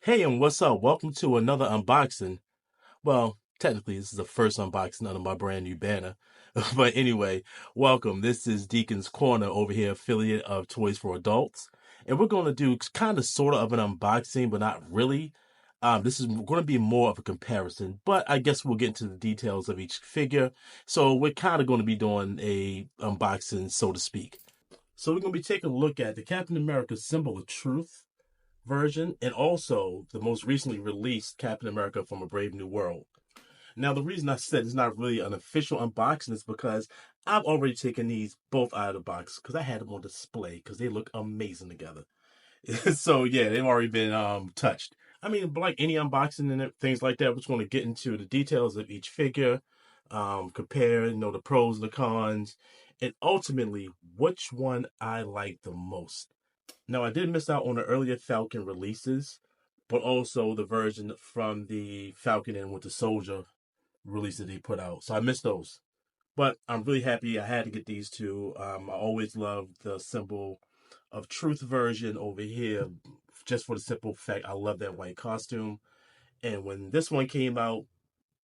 Hey, and what's up? Welcome to another unboxing. Well, technically, this is the first unboxing under my brand new banner. But anyway, welcome. This is Deacon's Corner over here, affiliate of Toys for Adults. And we're going to do kind of sort of an unboxing, but not really. This is going to be more of a comparison, but I guess we'll get into the details of each figure. So we're kind of going to be doing a unboxing, so to speak. So we're going to be taking a look at the Captain America Symbol of Truth version and also the most recently released Captain America from A Brave New World. Now, the reason I said it's not really an official unboxing is because I've already taken these both out of the box because I had them on display because they look amazing together. So yeah, they've already been touched. I mean, like any unboxing and things like that, we're just going to get into the details of each figure, compare, the pros and the cons, and ultimately which one I like the most. Now, I did miss out on the earlier Falcon releases, but also the version from the Falcon and Winter Soldier release that they put out. So I missed those. But I'm really happy I had to get these two. I always loved the Symbol of Truth version over here, just for the simple fact I love that white costume. And when this one came out,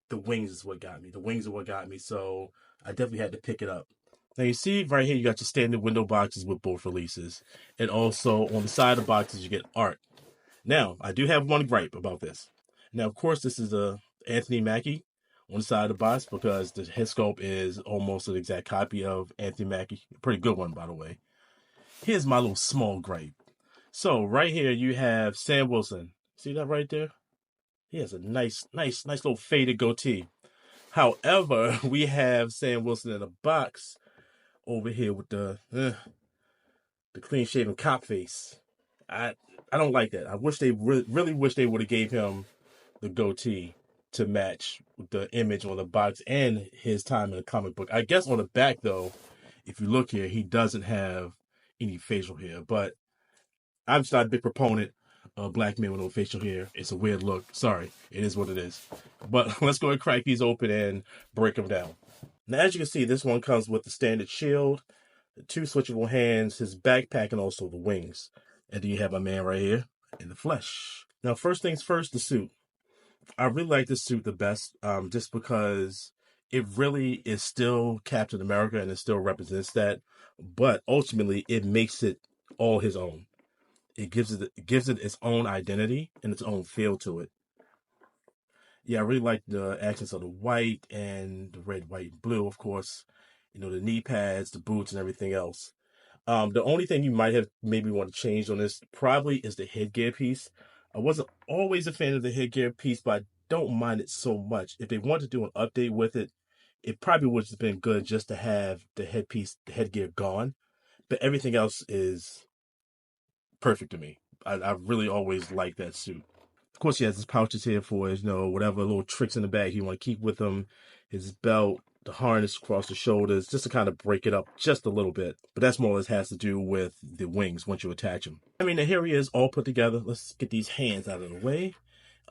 the wings is what got me. The wings are what got me. So I definitely had to pick it up. Now you see right here, you got your standard window boxes with both releases. And also on the side of the boxes, you get art. Now, I do have one gripe about this. Now, of course, this is a Anthony Mackie on the side of the box because the head sculpt is almost an exact copy of Anthony Mackie. Pretty good one, by the way. Here's my little small gripe. So right here, you have Sam Wilson. See that right there? He has a nice little faded goatee. However, we have Sam Wilson in a box over here with the clean shaven cop face. I I don't like that. I wish they really wish they would have gave him the goatee to match the image on the box and his time in the comic book. I guess on the back though, if you look here, he doesn't have any facial hair. But I'm just not a big proponent of black men with no facial hair. It's a weird look. Sorry, it is what it is. But let's go and crack these open and break them down. Now, as you can see, this one comes with the standard shield, the two switchable hands, his backpack, and also the wings. And then you have my man right here in the flesh. Now, first things first, the suit. I really like this suit the best, just because it really is still Captain America and it still represents that, but ultimately it makes it all his own. It gives it its own identity and its own feel to it. Yeah, I really like the accents of the white and the red, white, and blue, of course. The knee pads, the boots, and everything else. The only thing you might have maybe want to change on this probably is the headgear piece. I wasn't always a fan of the headgear piece, but I don't mind it so much. If they want to do an update with it, it probably would have been good just to have the headgear gone. But everything else is perfect to me. I really always like that suit. Of course, he has his pouches here for his, whatever little tricks in the bag you want to keep with him. His belt, the harness across the shoulders, just to kind of break it up just a little bit. But that's more or less has to do with the wings once you attach them. I mean, here he is all put together. Let's get these hands out of the way.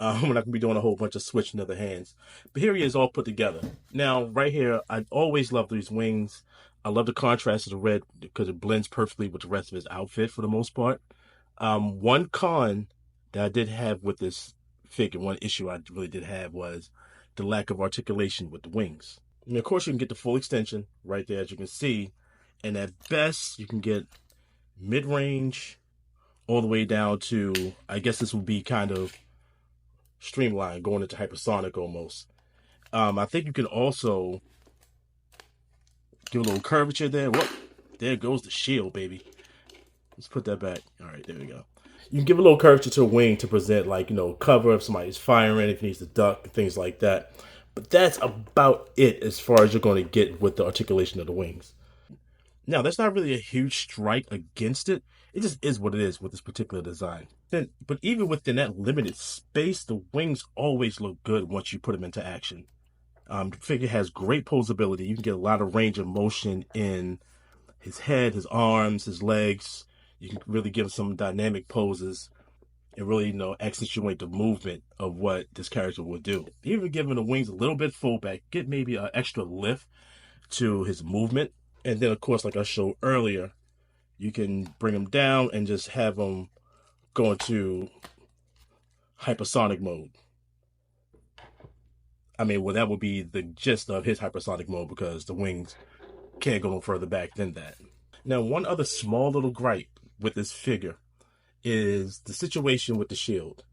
We're not going to be doing a whole bunch of switching of the hands. But here he is all put together. Now, right here, I always love these wings. I love the contrast of the red because it blends perfectly with the rest of his outfit for the most part. One con that I did have with this figure, one issue I really did have was the lack of articulation with the wings. I mean, of course, you can get the full extension right there, as you can see, and at best, you can get mid-range all the way down to, I guess this would be kind of streamlined, going into hypersonic almost. I think you can also give a little curvature there. Whoop, there goes the shield, baby. Let's put that back. All right, there we go. You can give a little curvature to a wing to present, like, cover if somebody's firing, if he needs to duck, things like that. But that's about it as far as you're going to get with the articulation of the wings. Now, that's not really a huge strike against it. It just is what it is with this particular design. But even within that limited space, the wings always look good once you put them into action. The figure has great posability. You can get a lot of range of motion in his head, his arms, his legs. You can really give some dynamic poses and really, accentuate the movement of what this character will do. Even giving the wings a little bit fullback, get maybe an extra lift to his movement. And then, of course, like I showed earlier, you can bring him down and just have him go into hypersonic mode. I mean, well, that would be the gist of his hypersonic mode because the wings can't go no further back than that. Now, one other small little gripe with this figure is the situation with the shield.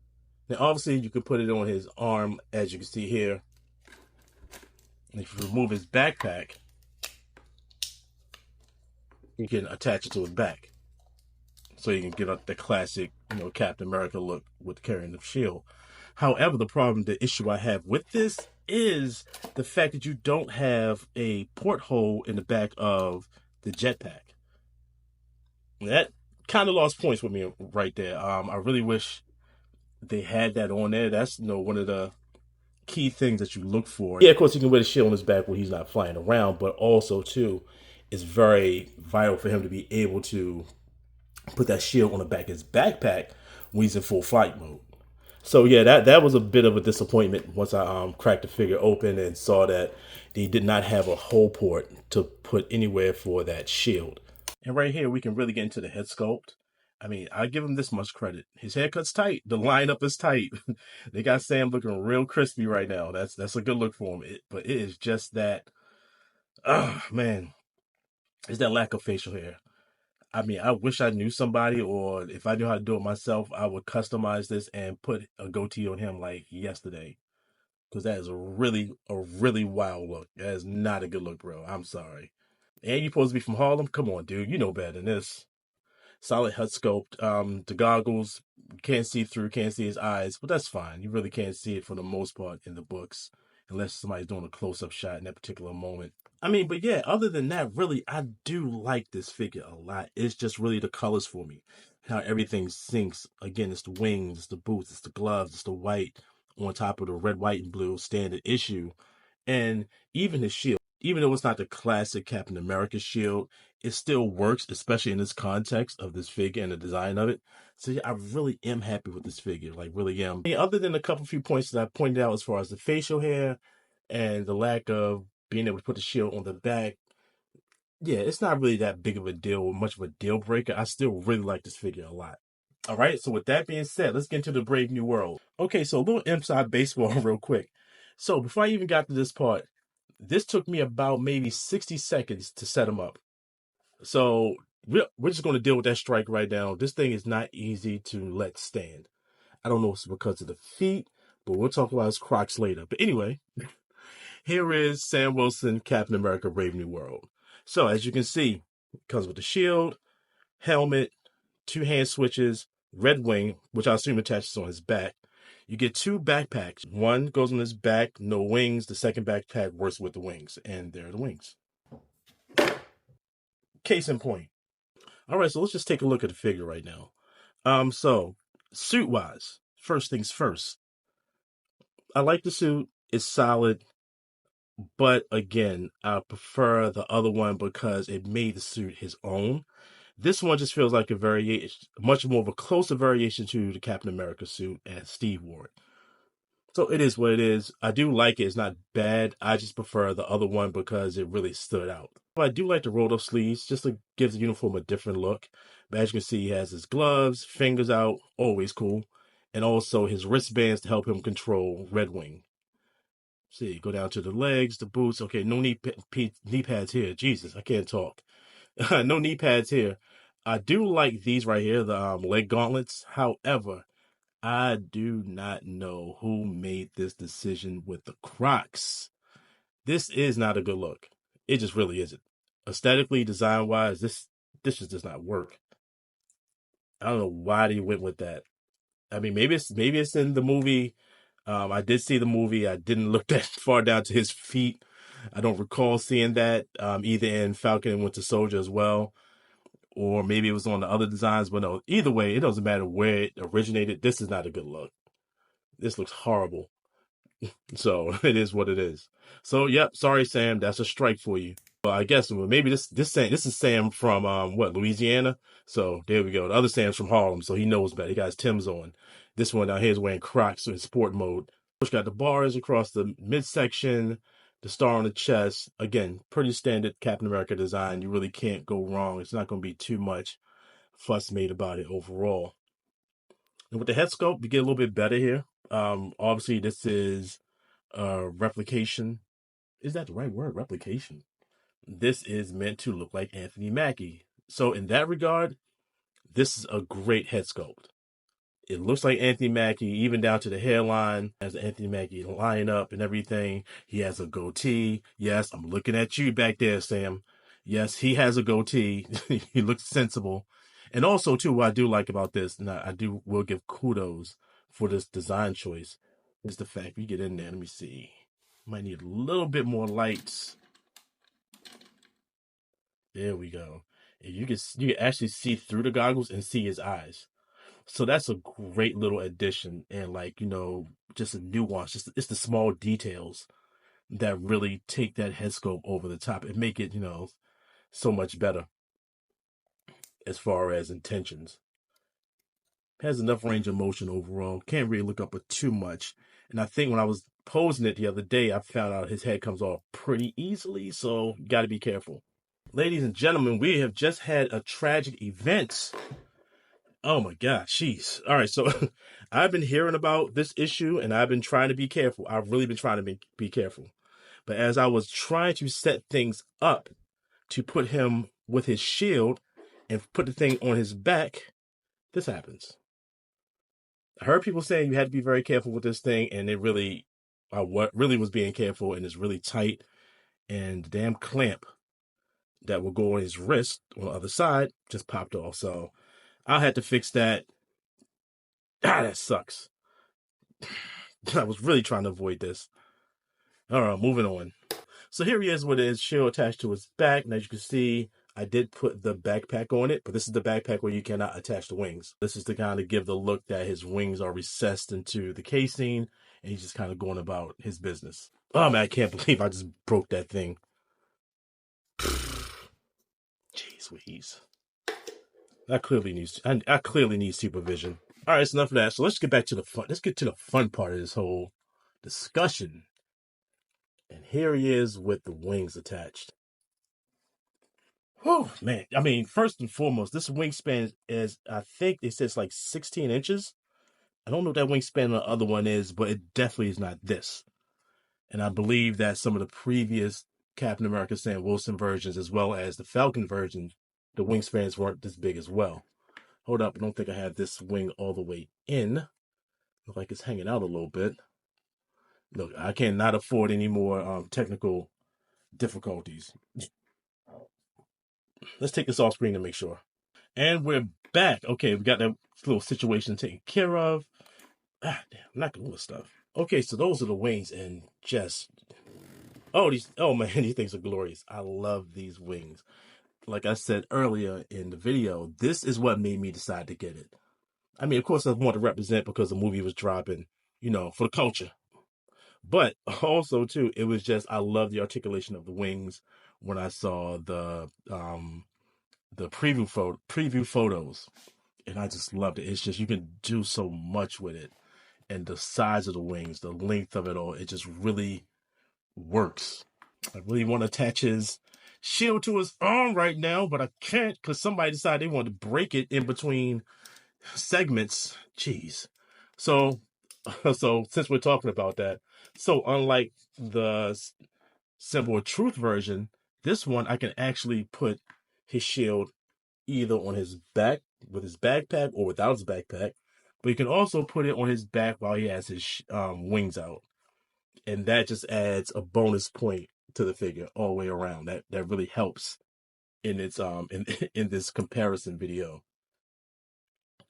Now, obviously, you can put it on his arm, as you can see here. And if you remove his backpack, you can attach it to his back. So you can get the classic, Captain America look with carrying the shield. However, the issue I have with this is the fact that you don't have a porthole in the back of the jetpack. That kind of lost points with me right there. I really wish they had that on there. That's one of the key things that you look for. Yeah, of course, he can wear the shield on his back when he's not flying around, but also too, it's very vital for him to be able to put that shield on the back of his backpack when he's in full flight mode. So yeah, that was a bit of a disappointment once I cracked the figure open and saw that he did not have a hole port to put anywhere for that shield. And right here, we can really get into the head sculpt. I mean, I give him this much credit. His haircut's tight. The lineup is tight. They got Sam looking real crispy right now. That's a good look for him. But it is just that, man, it's that lack of facial hair. I mean, I wish I knew somebody, or if I knew how to do it myself, I would customize this and put a goatee on him like yesterday. Because that is a really wild look. That is not a good look, bro. I'm sorry. And you're supposed to be from Harlem? Come on, dude. You know better than this. Solid head sculpt. The goggles, you can't see through, can't see his eyes, but that's fine. You really can't see it for the most part in the books, unless somebody's doing a close-up shot in that particular moment. I mean, but yeah, other than that, really, I do like this figure a lot. It's just really the colors for me. How everything syncs. Again, it's the wings, it's the boots, it's the gloves, it's the white on top of the red, white, and blue standard issue. And even his shield, even though it's not the classic Captain America shield, it still works, especially in this context of this figure and the design of it. So yeah, I really am happy with this figure, like really am. I mean, other than a few points that I pointed out as far as the facial hair and the lack of being able to put the shield on the back, yeah, it's not really that big of a deal or much of a deal breaker. I still really like this figure a lot. All right, so with that being said, let's get into the Brave New World. Okay, so a little inside baseball real quick. So before I even got to this part, this took me about maybe 60 seconds to set him up. So we're just going to deal with that strike right now. This thing is not easy to let stand. I don't know if it's because of the feet, but we'll talk about his Crocs later. But anyway, here is Sam Wilson, Captain America, Brave New World. So as you can see, it comes with the shield, helmet, 2 hand switches, red wing, which I assume attaches on his back. You get 2 backpacks. One goes on his back, no wings. The second backpack works with the wings, and there are the wings. Case in point. All right, so let's just take a look at the figure right now. So suit wise, first things first. I like the suit. It's solid, but again, I prefer the other one because it made the suit his own. This one just feels like a variation, much more of a closer variation to the Captain America suit as Steve wore it. So it is what it is. I do like it. It's not bad. I just prefer the other one because it really stood out. But I do like the rolled up sleeves, just to give the uniform a different look. But as you can see, he has his gloves, fingers out, always cool. And also his wristbands to help him control Red Wing. See, go down to the legs, the boots. Okay, no knee pads here. Jesus, I can't talk. No knee pads here. I do like these right here, the leg gauntlets. However, I do not know who made this decision with the Crocs. This is not a good look. It just really isn't. Aesthetically, design wise, this just does not work. I don't know why they went with that. I mean, maybe it's in the movie. I did see the movie. I didn't look that far down to his feet. I don't recall seeing that either in Falcon and Winter Soldier as well, or maybe it was on the other designs. But no, either way, it doesn't matter where it originated. This is not a good look. This looks horrible. So it is what it is. So yep, sorry Sam, that's a strike for you. Well, I guess maybe this is Sam from Louisiana. So there we go. The other Sam's from Harlem, so he knows better. He got his Tim's on. This one down here is wearing Crocs in sport mode. Which got the bars across the midsection, the star on the chest. Again, pretty standard Captain America design. You really can't go wrong. It's not going to be too much fuss made about it overall. And with the head sculpt, we get a little bit better here. Obviously, this is replication. Is that the right word? Replication. This is meant to look like Anthony Mackie. So in that regard, this is a great head sculpt. It looks like Anthony Mackie, even down to the hairline, as Anthony Mackie line up and everything. He has a goatee. Yes, I'm looking at you back there, Sam. Yes, he has a goatee. He looks sensible. And also, too, what I do like about this, and will give kudos for this design choice, is the fact we get in there. Let me see. Might need a little bit more lights. There we go. And you can actually see through the goggles and see his eyes. So that's a great little addition, and just a nuance. It's the small details that really take that head sculpt over the top and make it, so much better as far as intentions. Has enough range of motion overall. Can't really look up with too much. And I think when I was posing it the other day, I found out his head comes off pretty easily, so you got to be careful. Ladies and gentlemen, we have just had a tragic event. Oh my God, jeez. All right, so I've been hearing about this issue and I've been trying to be careful. I've really been trying to be careful. But as I was trying to set things up to put him with his shield and put the thing on his back, this happens. I heard people saying you had to be very careful with this thing, and it really, what really was being careful, and it's really tight, and the damn clamp that will go on his wrist on the other side just popped off. So I had to fix that. That sucks. I was really trying to avoid this. All right, moving on. So here he is with his shield attached to his back. And as you can see, I did put the backpack on it, but this is the backpack where you cannot attach the wings. This is to kind of give the look that his wings are recessed into the casing, and he's just kind of going about his business. Oh man, I can't believe I just broke that thing. Jeez Louise. I clearly need supervision. All right, it's enough of that. So let's get back to the fun. Let's get to the fun part of this whole discussion. And here he is with the wings attached. Oh man. I mean, first and foremost, this wingspan is, I think it says like 16 inches. I don't know what that wingspan on the other one is, but it definitely is not this. And I believe that some of the previous Captain America Sam Wilson versions, as well as the Falcon version, the wingspans weren't this big as well. Hold up, I don't think I have this wing all the way in. Looks like it's hanging out a little bit. Look, I cannot afford any more technical difficulties. Let's take this off screen to make sure. And we're back. Okay, we got that little situation taken care of. Damn, I'm not gonna move stuff. Okay, so those are the wings, and just oh man, these things are glorious. I love these wings. Like I said earlier in the video, this is what made me decide to get it. I mean, of course, I want to represent because the movie was dropping, for the culture. But also, too, it was just, I love the articulation of the wings when I saw the preview photos. And I just loved it. It's just, you can do so much with it. And the size of the wings, the length of it all, it just really works. I really want to attach his shield to his arm right now, but I can't because somebody decided they wanted to break it in between segments. Jeez. So since we're talking about that, so unlike the Symbol of Truth version, this one I can actually put his shield either on his back with his backpack or without his backpack, but you can also put it on his back while he has his wings out, and that just adds a bonus point to the figure all the way around. That really helps in its in this comparison video,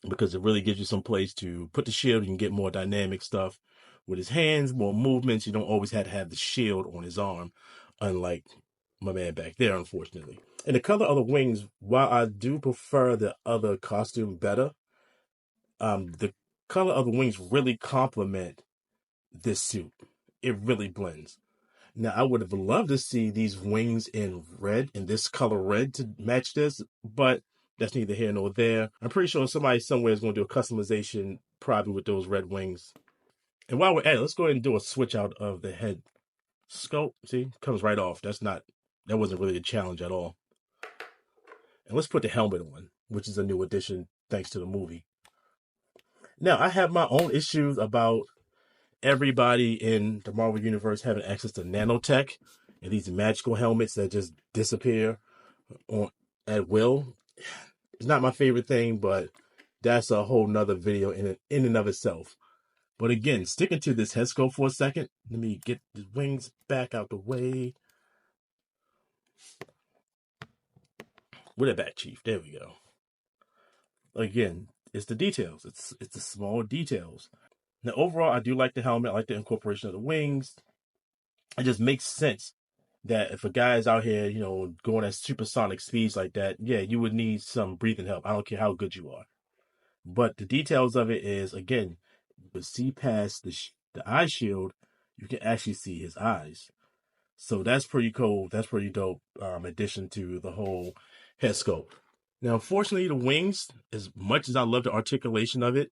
because it really gives you some place to put the shield. You can get more dynamic stuff with his hands, more movements. You don't always have to have the shield on his arm, unlike my man back there, unfortunately. And the color of the wings, while I do prefer the other costume better, the color of the wings really complement this suit. It really blends. Now, I would have loved to see these wings in red, in this color red, to match this, but that's neither here nor there. I'm pretty sure somebody somewhere is going to do a customization probably with those red wings. And while we're at it, let's go ahead and do a switch out of the head sculpt. See, comes right off. That wasn't really a challenge at all. And let's put the helmet on, which is a new addition thanks to the movie. Now, I have my own issues about everybody in the Marvel Universe having access to nanotech and these magical helmets that just disappear on at will. It's not my favorite thing, but that's a whole nother video in and of itself. But again, sticking to this head sculpt for a second, let me get the wings back out the way. With it back, Chief. There we go. Again, it's the details. It's the small details. Now, overall, I do like the helmet. I like the incorporation of the wings. It just makes sense that if a guy is out here, going at supersonic speeds like that, yeah, you would need some breathing help. I don't care how good you are. But the details of it is, again, you can see past the eye shield, you can actually see his eyes. So that's pretty cool. That's pretty dope. Addition to the whole head sculpt. Now, unfortunately, the wings, as much as I love the articulation of it,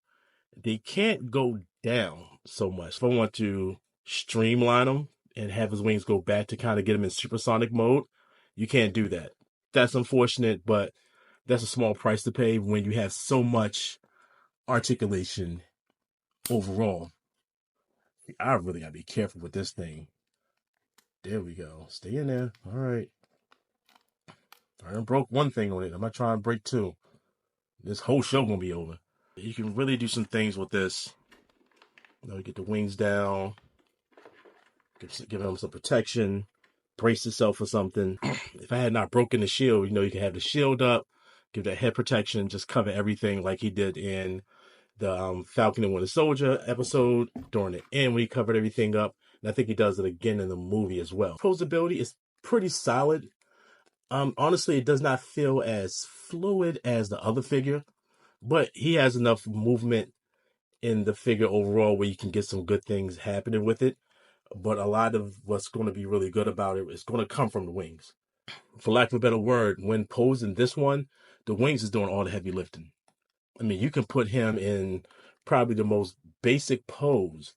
they can't go down so much. If I want to streamline them and have his wings go back to kind of get him in supersonic mode, you can't do that. That's unfortunate, but that's a small price to pay when you have so much articulation overall. I really gotta be careful with this thing. There we go. Stay in there. All right. I broke one thing on it. I'm not trying to break two. This whole show gonna be over. You can really do some things with this. Get the wings down, give him some protection, brace yourself for something. If I had not broken the shield, you can have the shield up, give that head protection, just cover everything like he did in the Falcon and Winter Soldier episode during the end when he covered everything up. And I think he does it again in the movie as well. Posability is pretty solid. Honestly, it does not feel as fluid as the other figure, but he has enough movement in the figure overall where you can get some good things happening with it. But a lot of what's going to be really good about it is going to come from the wings. For lack of a better word, when posing this one, the wings is doing all the heavy lifting. I mean, you can put him in probably the most basic pose,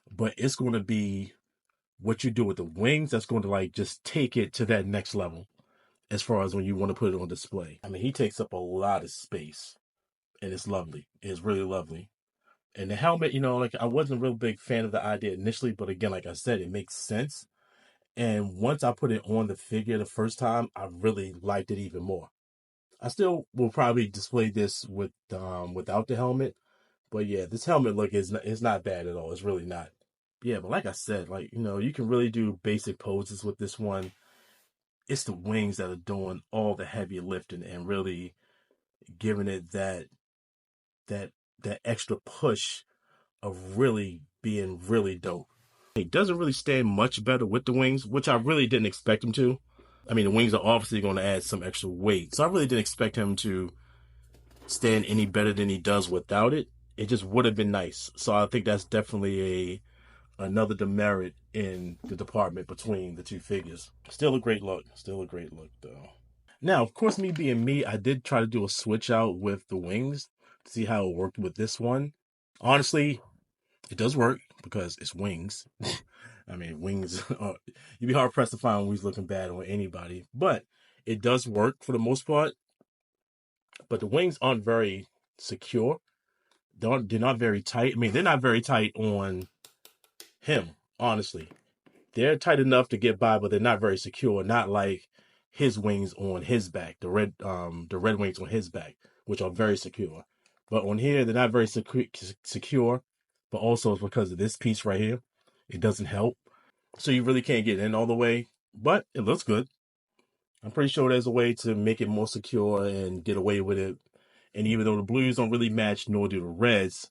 but it's going to be what you do with the wings that's going to just take it to that next level as far as when you want to put it on display. I mean, he takes up a lot of space, and it's lovely. It's really lovely. And the helmet, I wasn't a real big fan of the idea initially, but again, like I said, it makes sense. And once I put it on the figure the first time, I really liked it even more. I still will probably display this without the helmet, but yeah, this helmet look is not bad at all. It's really not. Yeah, but like I said, you can really do basic poses with this one. It's the wings that are doing all the heavy lifting and really giving it that that extra push of really being really dope. He doesn't really stand much better with the wings, which I really didn't expect him to. I mean, the wings are obviously going to add some extra weight, so I really didn't expect him to stand any better than he does without it. It just would have been nice. So I think that's definitely another demerit in the department between the two figures. Still a great look. Still a great look, though. Now, of course, me being me, I did try to do a switch out with the wings to see how it worked with this one. Honestly, it does work because it's wings. I mean, wings, you'd be hard pressed to find wings looking bad on anybody, but it does work for the most part. But the wings aren't very secure. They're not very tight. I mean, they're not very tight on him, honestly. They're tight enough to get by, but they're not very secure. Not like his wings on his back, the red wings on his back, which are very secure. But on here, they're not very secure. But also it's because of this piece right here. It doesn't help. So you really can't get in all the way. But it looks good. I'm pretty sure there's a way to make it more secure and get away with it. And even though the blues don't really match, nor do the reds,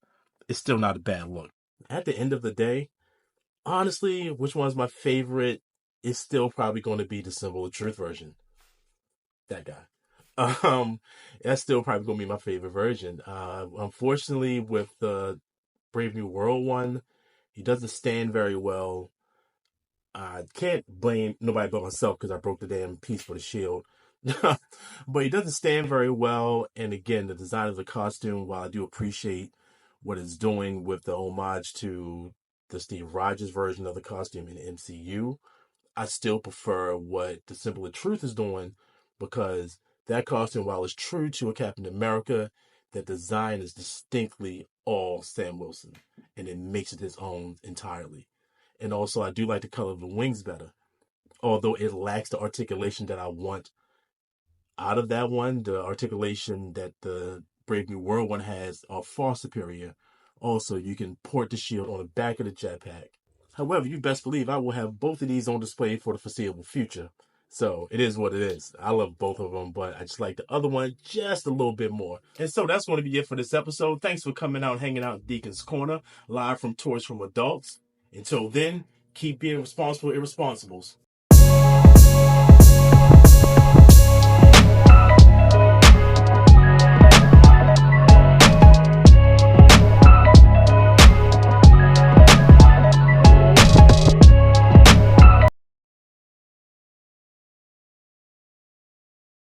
it's still not a bad look. At the end of the day, honestly, which one's my favorite is still probably going to be the Symbol of Truth version. That guy. That's still probably going to be my favorite version. Unfortunately, with the Brave New World one, he doesn't stand very well. I can't blame nobody but myself because I broke the damn piece for the shield. But he doesn't stand very well. And again, the design of the costume, while I do appreciate what it's doing with the homage to the Steve Rogers version of the costume in the MCU, I still prefer what the Symbol of Truth is doing because that costume, while it's true to a Captain America, that design is distinctly all Sam Wilson, and it makes it his own entirely. And also, I do like the color of the wings better, although it lacks the articulation that I want out of that one. The articulation that the Brave New World one has are far superior. Also, you can port the shield on the back of the jetpack. However, you best believe I will have both of these on display for the foreseeable future. So it is what it is. I love both of them, but I just like the other one just a little bit more. And so that's going to be it for this episode. Thanks for coming out and hanging out in Deacon's Corner, live from Toys from Adults. Until then, keep being responsible irresponsibles.